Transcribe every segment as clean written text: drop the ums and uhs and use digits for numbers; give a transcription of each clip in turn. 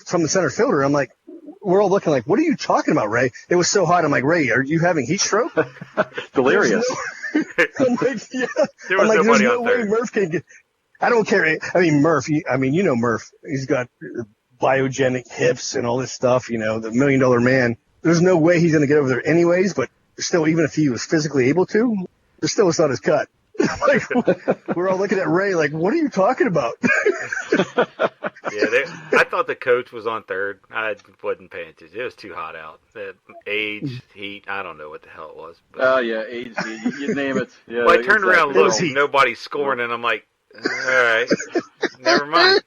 from the center fielder. I'm like, we're all looking like, what are you talking about, Ray? It was so hot. I'm like, Ray, are you having heat stroke? Delirious. I'm like, yeah. There was I'm like, nobody there's no on way third. Murph can get. I don't care. I mean, Murph. You know Murph. He's got biogenic hips and all this stuff. You know, the $1 million man. There's no way he's going to get over there anyways. But still, even if he was physically able to, there still was not his cut. Like, we're all looking at Ray like, what are you talking about? Yeah, I thought the coach was on third. I wasn't paying attention. It was too hot out. The age, heat, I don't know what the hell it was. But. Oh, yeah, age, you name it. Yeah, Well, I turned around and looked, heat. nobody's scoring, and I'm like, all right, never mind.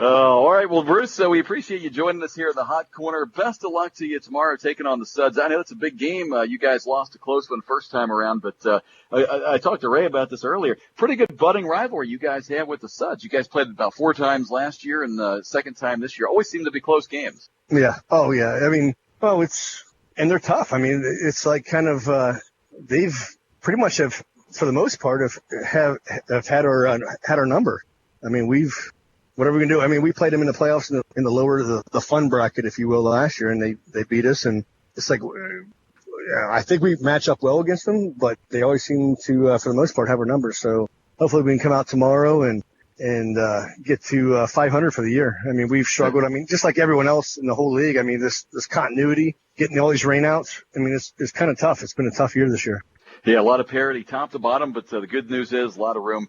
All right. Well, Bruce, we appreciate you joining us here in the Hot Corner. Best of luck to you tomorrow taking on the Suds. I know it's a big game. You guys lost a close one first time around, but I talked to Ray about this earlier. Pretty good budding rivalry you guys have with the Suds. You guys played about 4 times last year and the second time this year. Always seem to be close games. Yeah. Oh, yeah. I mean, and they're tough. I mean, it's like kind of, they've pretty much have, for the most part, have had our number. I mean, whatever we can do. I mean, we played them in the playoffs in the lower, the fun bracket, if you will, last year, and they beat us. And it's like, I think we match up well against them, but they always seem to, for the most part, have our numbers. So hopefully we can come out tomorrow and get to 500 for the year. I mean, we've struggled. I mean, just like everyone else in the whole league. I mean, this continuity, getting all these rainouts. I mean, it's kind of tough. It's been a tough year this year. Yeah, a lot of parity top to bottom, but the good news is a lot of room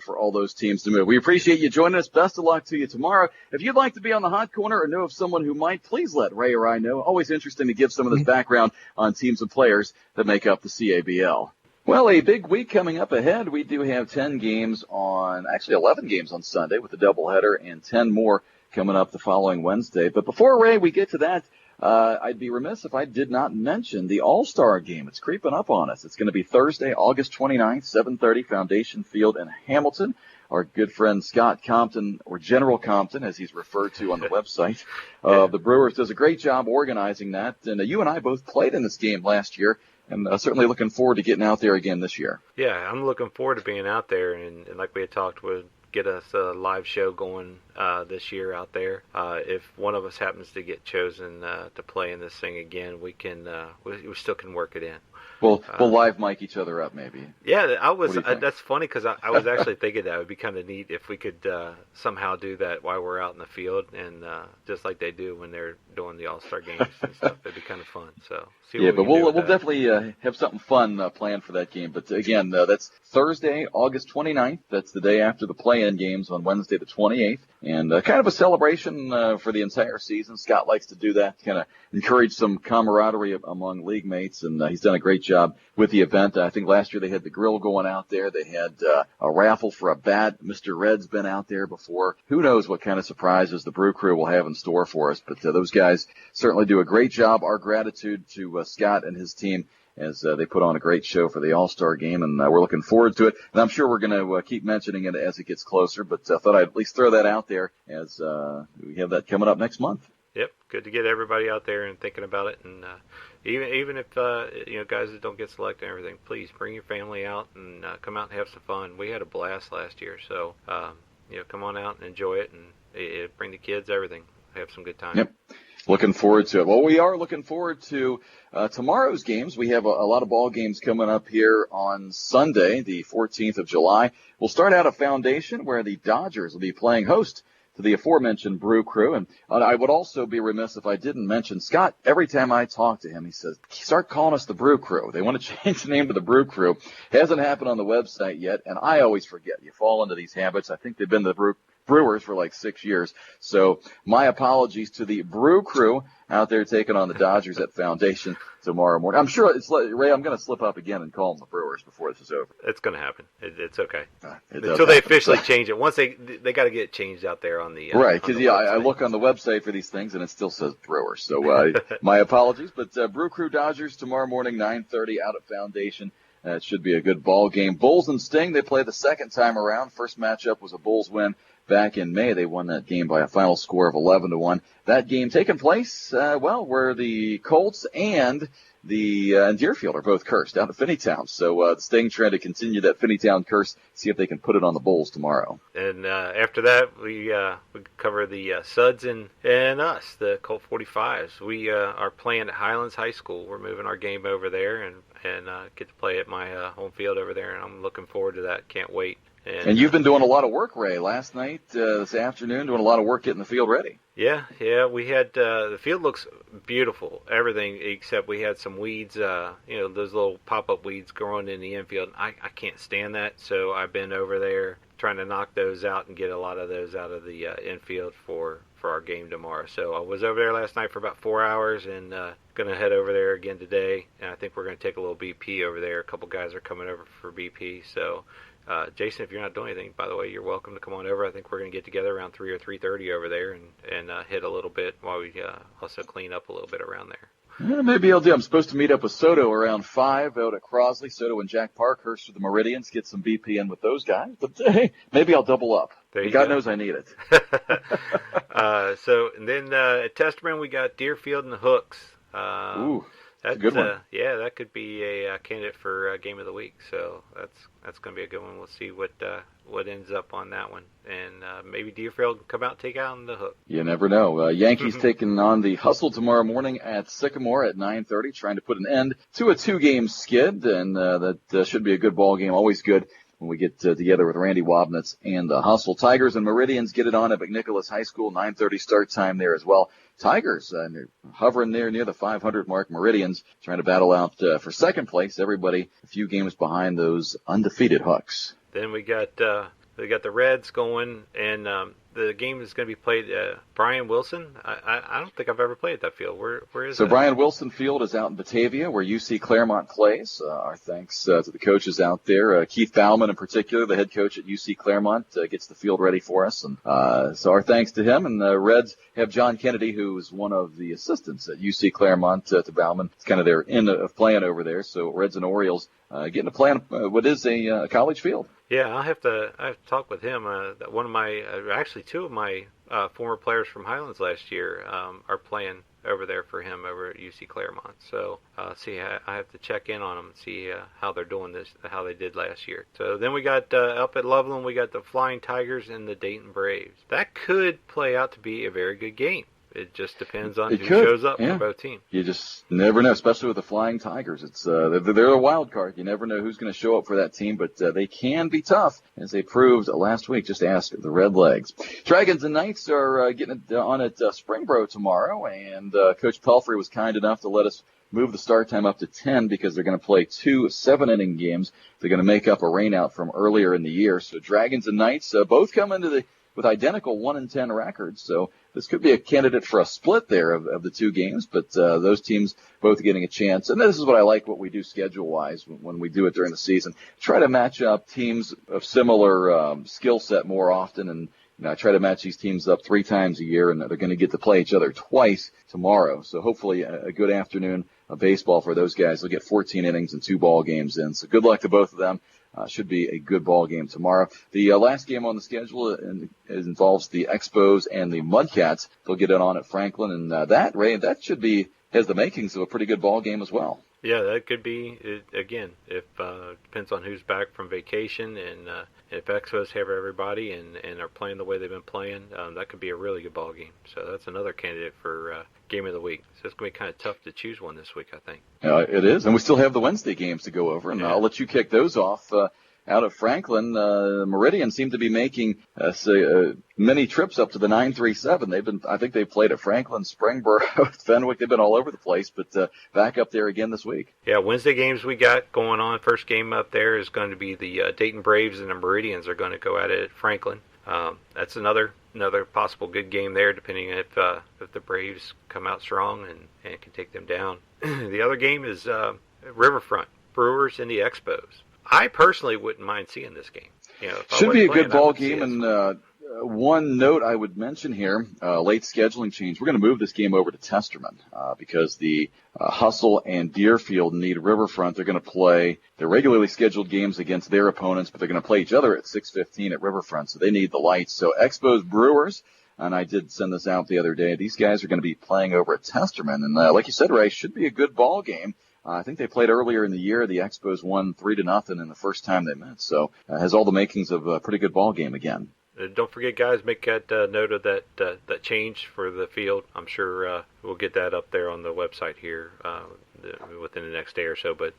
for all those teams to move. We appreciate you joining us. Best of luck to you tomorrow. If you'd like to be on the Hot Corner or know of someone who might, please let Ray or I know. Always interesting to give some of this background on teams and players that make up the CABL. Well, a big week coming up ahead. We do have 11 games on Sunday with a doubleheader and 10 more coming up the following Wednesday. But before, Ray, we get to that, I'd be remiss if I did not mention the All-Star game. It's creeping up on us. It's going to be Thursday, August 29th, 7:30, Foundation Field in Hamilton. Our good friend Scott Compton, or General Compton, as he's referred to on the website, the Brewers, does a great job organizing that. And you and I both played in this game last year, and certainly looking forward to getting out there again this year. Yeah, I'm looking forward to being out there, and like we had talked, we'll get us a live show going this year out there. If one of us happens to get chosen to play in this thing again, we can we still can work it in. We'll live mic each other up, maybe. Yeah, I was. That's funny because I was actually thinking that it would be kind of neat if we could somehow do that while we're out in the field, and just like they do when they're doing the All-Star games and stuff. It'd be kind of fun. So but we'll definitely have something fun planned for that game. But again, that's Thursday, August 29th. That's the day after the play-in games on Wednesday the 28th, and kind of a celebration for the entire season. Scott likes to do that, kind of encourage some camaraderie among league mates, and he's done a great job with the event. I think last year they had the grill going out there. They had a raffle for a bat. Mr. Red's been out there before. Who knows what kind of surprises the Brew Crew will have in store for us. But those guys certainly do a great job. Our gratitude to Scott and his team as they put on a great show for the All-Star game, and we're looking forward to it. And I'm sure we're going to keep mentioning it as it gets closer, but I thought I'd at least throw that out there as we have that coming up next month. Yep, good to get everybody out there and thinking about it. And even if guys that don't get selected and everything, please bring your family out and come out and have some fun. We had a blast last year, so come on out and enjoy it, and bring the kids, everything. Have some good time. Yep. Looking forward to it. Well, we are looking forward to tomorrow's games. We have a lot of ball games coming up here on Sunday, the 14th of July. We'll start out at Foundation, where the Dodgers will be playing host to the aforementioned Brew Crew. And I would also be remiss if I didn't mention Scott. Every time I talk to him, he says, start calling us the Brew Crew. They want to change the name to the Brew Crew. Hasn't happened on the website yet, and I always forget. You fall into these habits. I think they've been the Brewers for like 6 years. So my apologies to the Brew Crew out there taking on the Dodgers at Foundation tomorrow morning. I'm sure Ray, I'm going to slip up again and call them the Brewers before this is over. It's going to happen. It's okay. Until they officially change it. Once they got to get it changed out there on the right, because I look on the website for these things and it still says Brewers. So my apologies. But Brew Crew Dodgers tomorrow morning, 9:30 out at Foundation. It should be a good ball game. Bulls and Sting, they play the second time around. First matchup was a Bulls win back in May. They won that game by a final score of 11-1. That game taking place, where the Colts and the Deerfield are both cursed down at Finneytown. So the Sting trying to continue that Finneytown curse, see if they can put it on the Bulls tomorrow. And after that, we cover the Suds and us, the Colt 45s. We are playing at Highlands High School. We're moving our game over there and get to play at my home field over there, and I'm looking forward to that. Can't wait. And you've been doing a lot of work, Ray. Last night, this afternoon, doing a lot of work getting the field ready. Yeah. We had the field looks beautiful, everything except we had some weeds. Those little pop-up weeds growing in the infield. I can't stand that, so I've been over there trying to knock those out and get a lot of those out of the infield for our game tomorrow. So I was over there last night for about 4 hours and going to head over there again today. And I think we're going to take a little BP over there. A couple guys are coming over for BP, so. Jason, if you're not doing anything, by the way, you're welcome to come on over. I think we're going to get together around 3 or 3:30 over there and hit a little bit while we also clean up a little bit around there. Yeah, maybe I'll do. I'm supposed to meet up with Soto around 5 out at Crosley. Soto and Jack Parkhurst for the Meridians. Get some BP in with those guys. But hey, maybe I'll double up. God knows I need it. And then at Testerman, we got Deerfield and the Hooks. Ooh. That's a good one. That could be a candidate for Game of the Week. So that's going to be a good one. We'll see what ends up on that one. And maybe Deerfield can come out and take out on the Hook. You never know. Yankees taking on the Hustle tomorrow morning at Sycamore at 9:30, trying to put an end to a 2-game skid. And that should be a good ball game. Always good when we get together with Randy Wabnitz and the Hustle. Tigers and Meridians get it on at McNicholas High School, 9:30 start time there as well. Tigers hovering there near the 500 mark. Meridians trying to battle out for second place. Everybody a few games behind those undefeated Hucks. Then we got the Reds going, and the game is going to be played at Brian Wilson. I don't think I've ever played at that field. Where is it? So Brian Wilson Field is out in Batavia, where UC Claremont plays. Our thanks to the coaches out there. Keith Bauman in particular, the head coach at UC Claremont, gets the field ready for us. And so our thanks to him. And the Reds have John Kennedy, who is one of the assistants at UC Claremont to Bauman. It's kind of their end of playing over there. So Reds and Orioles getting to play on what is a college field. Yeah, I have to talk with him. One of my, actually two of my former players from Highlands last year are playing over there for him over at UC Claremont. So I have to check in on them and see how they're doing this, how they did last year. So then we got up at Loveland, we got the Flying Tigers and the Dayton Braves. That could play out to be a very good game. It just depends on who shows up for both teams. You just never know, especially with the Flying Tigers. It's they're a wild card. You never know who's going to show up for that team, but they can be tough, as they proved last week. Just ask the Red Legs. Dragons and Knights are getting it on at Springboro tomorrow, and Coach Pelfrey was kind enough to let us move the start time up to 10 because they're going to play 2 7-inning games. They're going to make up a rainout from earlier in the year. So Dragons and Knights both come into with identical 1-10 records. So this could be a candidate for a split there of the two games, but those teams both getting a chance. And this is what I like what we do schedule-wise when we do it during the season. Try to match up teams of similar skill set more often, and I try to match these teams up 3 times a year, and they're going to get to play each other twice tomorrow. So hopefully a good afternoon of baseball for those guys. They'll get 14 innings and 2 ball games in. So good luck to both of them. Should be a good ball game tomorrow. The last game on the schedule involves the Expos and the Mudcats. They'll get it on at Franklin, and that should be has the makings of a pretty good ball game as well. Yeah, that could be, again, if depends on who's back from vacation, and if Expos have everybody and are playing the way they've been playing, that could be a really good ball game. So that's another candidate for Game of the Week. So it's going to be kind of tough to choose one this week, I think. It is, and we still have the Wednesday games to go over, and I'll let you kick those off. Out of Franklin, Meridian seem to be making many trips up to the 937. I think they've played at Franklin, Springboro, Fenwick. They've been all over the place, but back up there again this week. Yeah, Wednesday games we got going on. First game up there is going to be the Dayton Braves, and the Meridians are going to go at it at Franklin. That's another possible good game there, depending if the Braves come out strong and can take them down. The other game is Riverfront, Brewers and the Expos. I personally wouldn't mind seeing this game. Should be a good ball game, and one note I would mention here, late scheduling change. We're going to move this game over to Testerman because the Hustle and Deerfield need Riverfront. They're going to play their regularly scheduled games against their opponents, but they're going to play each other at 6:15 at Riverfront, so they need the lights. So Expos Brewers, and I did send this out the other day, these guys are going to be playing over at Testerman. And like you said, Ray, should be a good ball game. I think they played earlier in the year. The Expos won 3-0 in the first time they met, so has all the makings of a pretty good ball game again. Don't forget, guys, make that note of that change for the field. I'm sure we'll get that up there on the website here within the next day or so, but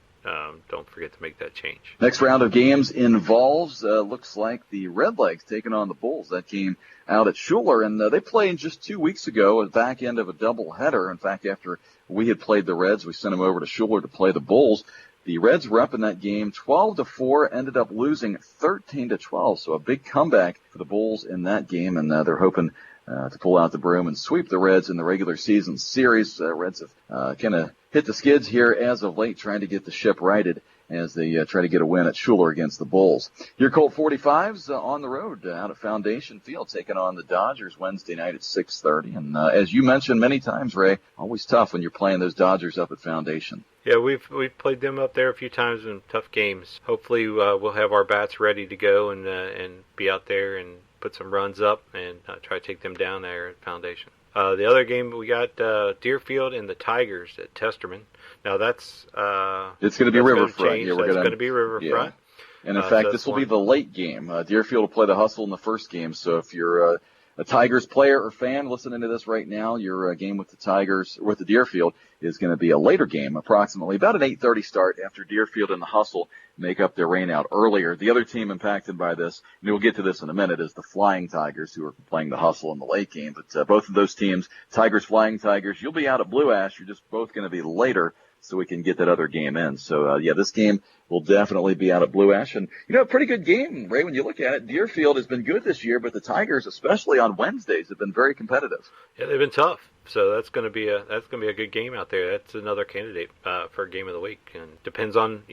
don't forget to make that change. Next round of games involves, looks like the Redlegs taking on the Bulls. That game out at Schuler, and they played just 2 weeks ago at the back end of a doubleheader. In fact, after we had played the Reds, we sent them over to Schuler to play the Bulls. The Reds were up in that game 12-4, ended up losing 13-12. So a big comeback for the Bulls in that game, and they're hoping to pull out the broom and sweep the Reds in the regular season series. Reds have kind of hit the skids here as of late, trying to get the ship righted as they try to get a win at Schuler against the Bulls. Your Colt 45s on the road out at Foundation Field, taking on the Dodgers Wednesday night at 6:30. And as you mentioned many times, Ray, always tough when you're playing those Dodgers up at Foundation. Yeah, we've played them up there a few times in tough games. Hopefully we'll have our bats ready to go and be out there and put some runs up and try to take them down there at Foundation. The other game we got Deerfield and the Tigers at Testerman. Now that's it's going to be Riverfront. Yeah, it's going to be Riverfront. Yeah. And in fact, this will be the late game. Deerfield will play the Hustle in the first game. So if you're a Tigers player or fan listening to this right now, your game with the Tigers, or with the Deerfield, is going to be a later game, approximately about an 8:30 start after Deerfield and the Hustle make up their rain out earlier. The other team impacted by this, and we'll get to this in a minute, is the Flying Tigers, who are playing the Hustle in the late game. But both of those teams, Tigers, Flying Tigers, you'll be out at Blue Ash. You're just both going to be later, so we can get that other game in. So, this game will definitely be out at Blue Ash. And, a pretty good game, Ray, when you look at it. Deerfield has been good this year, but the Tigers, especially on Wednesdays, have been very competitive. Yeah, they've been tough. So that's going to be a good game out there. That's another candidate for game of the week. And depends on,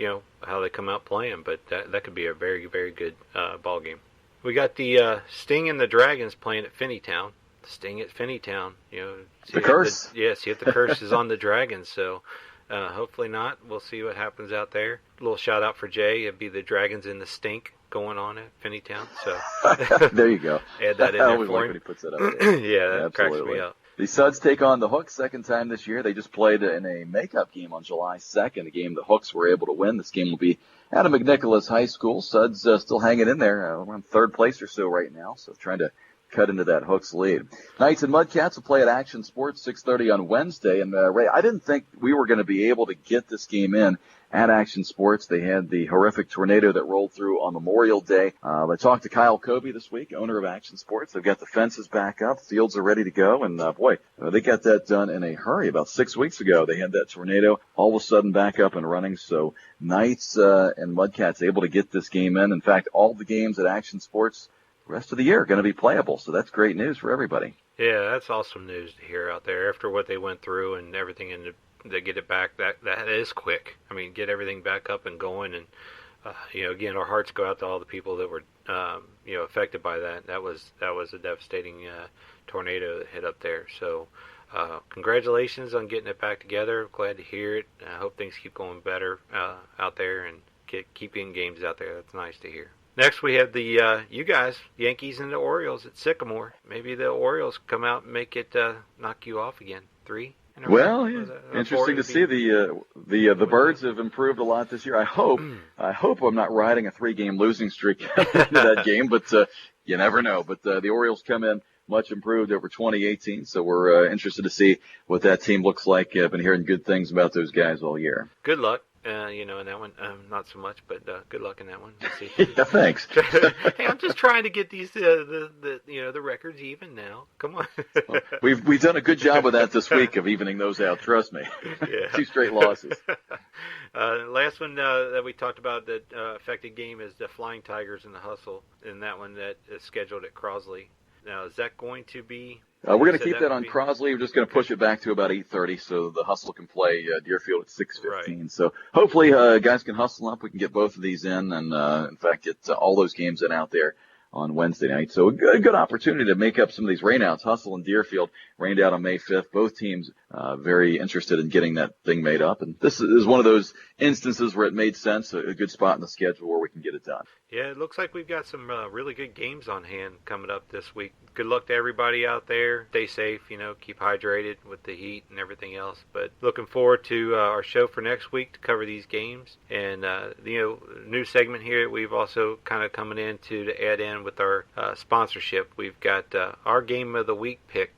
how they come out playing, but that could be a very, very good ball game. We got the Sting and the Dragons playing at Finneytown. Sting at Finneytown, the curse. See if the curse is on the Dragons. So hopefully not. We'll see what happens out there. A little shout out for Jay. It'd be the Dragons in the Stink going on at Finneytown. So there you go. Add that in there I always for like him. when he puts that up there. Yeah, that cracks me up. The Suds take on the Hooks second time this year. They just played in a makeup game on July 2nd, a game the Hooks were able to win. This game will be at a McNicholas High School. Suds still hanging in there, around third place or so right now, so trying to cut into that Hooks lead. Knights and Mudcats will play at Action Sports 6:30 on Wednesday. And Ray, I didn't think we were going to be able to get this game in at Action Sports. They had the horrific tornado that rolled through on Memorial Day. I talked to Kyle Kobe this week, owner of Action Sports. They've got the fences back up. Fields are ready to go. And, they got that done in a hurry. About 6 weeks ago, they had that tornado all of a sudden back up and running. So Knights and Mudcats able to get this game in. In fact, all the games at Action Sports the rest of the year are going to be playable. So that's great news for everybody. Yeah, that's awesome news to hear out there after what they went through and everything, and to get it back. That is quick. I mean, get everything back up and going, and again, our hearts go out to all the people that were affected by that. That was a devastating tornado that hit up there. So congratulations on getting it back together. Glad to hear it. I hope things keep going better out there and keep in games out there. That's nice to hear. Next, we have the you guys, Yankees and the Orioles at Sycamore. Maybe the Orioles come out and make it knock you off again. 3 in a row. Well, yeah. Interesting to see the Birds have improved a lot this year. I hope I'm not riding a 3-game losing streak into that game, but you never know. But the Orioles come in much improved over 2018, so we're interested to see what that team looks like. I've been hearing good things about those guys all year. Good luck. In that one, not so much, but good luck in that one. We'll see. Yeah, thanks. Hey, I'm just trying to get these the records even now. Come on. Well, we've done a good job with that this week of evening those out. Trust me. Yeah. 2 straight losses. Last one that we talked about that affected game is the Flying Tigers and the Hustle, and that one that is scheduled at Crosley. Now, is that going to be? We're going to keep that on Crosley. We're just going to push it back to about 8:30 so the Hustle can play Deerfield at 6:15. Right. So hopefully guys can hustle up. We can get both of these in and, in fact, get all those games in out there on Wednesday night. So a good opportunity to make up some of these rainouts. Hustle and Deerfield rained out on May 5th. Both teams very interested in getting that thing made up. And this is one of those instances where it made sense, a good spot in the schedule where we can get it done. Yeah, it looks like we've got some really good games on hand coming up this week. Good luck to everybody out there. Stay safe, keep hydrated with the heat and everything else. But looking forward to our show for next week to cover these games. And, new segment here we've also kind of coming in to add in with our sponsorship. We've got our Game of the Week pick